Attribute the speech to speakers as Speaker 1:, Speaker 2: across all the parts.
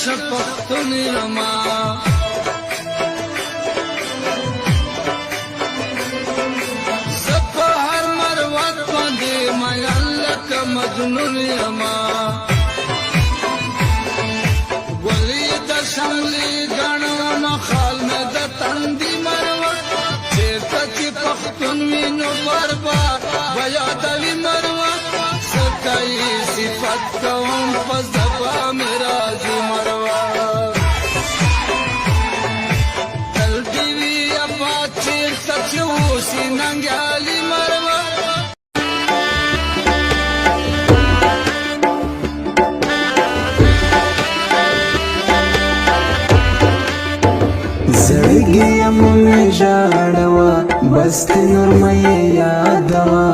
Speaker 1: شپختون یما زپا هر مروت باندې میان لکه مجنون یما ولی د شملی ګڼم خال مې د تندي مروت چېرته چې پختون وي نو برباد به یادوي مروت ستایي صفت کوم په زبا مې راځي مروت تل دې وي ابا چېرته چې اوسي ننګیالي مروت
Speaker 2: زړګي یم مې ژړوه بس د نور مې یادوه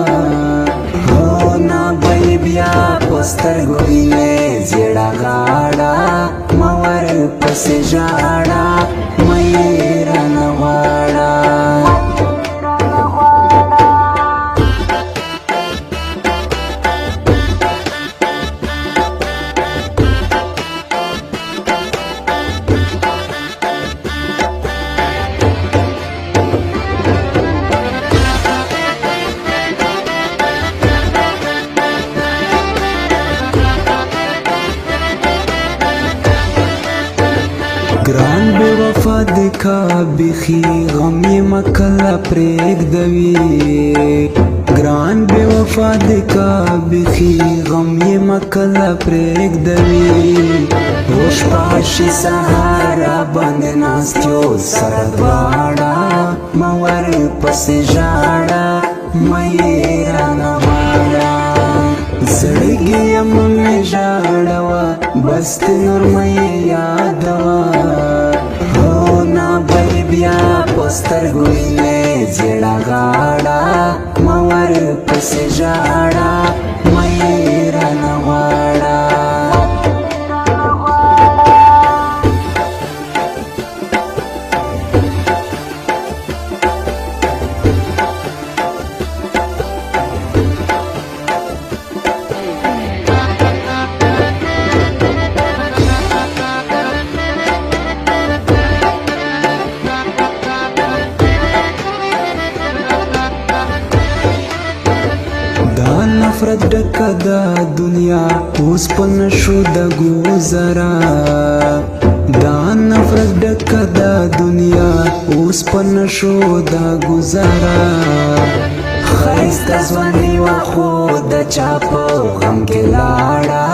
Speaker 2: هو نه به یې بیا په سترګو وینې زیړه غاړه مه ورپسې ژاړه مه یې رانه غواړه ګران بې وفا دې کا بیخي غم یې مه کله پرېږدوي ګران بې وفا دې کا بیخي غم یې مه کله پرېږدوي روش پاشي سهار راباندې ناست یو سره دواړه مه ورپسې ژاړه مه یې رانه غواړه زړګي یم مې ژړوه بس د نور مې یادوه هو نه به یې بیا په سترګو وینې زیړه غاړه مه ورپسې ژاړه مه یې رانه غواړه نفرت ډکه دا دنیا اوس په نشو د ګوزرا دا نفرت ډکه دا دنیا اوس په نشو د ګوزرا ښایسته ځواني وه خو د چا په غم کې لاړه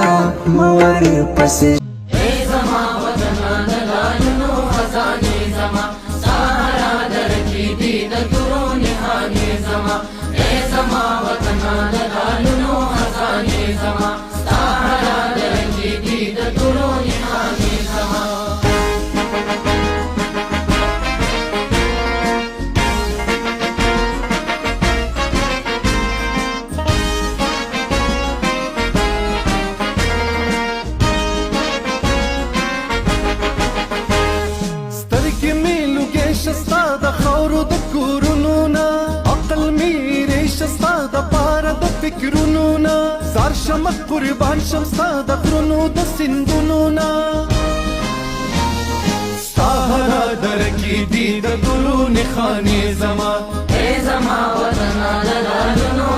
Speaker 2: مه ورپسې
Speaker 3: ای زما وطنه د لالونو خزانې زما ستا هره درکې دي د تورو نښانې زما ای زما وطنه د لالونو خزانې زما ستا هره درکې دي د تورو نښانې زما
Speaker 4: سترګې مې لوګې شه ستا د خاورو د کورونو نه عقل مې ریشه ستا د پاره د فکرونو نه زار شمه قربان شم ستا د غرونو د سیندونو نه ستا هره دره کې دي د ګلو نښانې زما
Speaker 3: ای زما وطنه د لالونو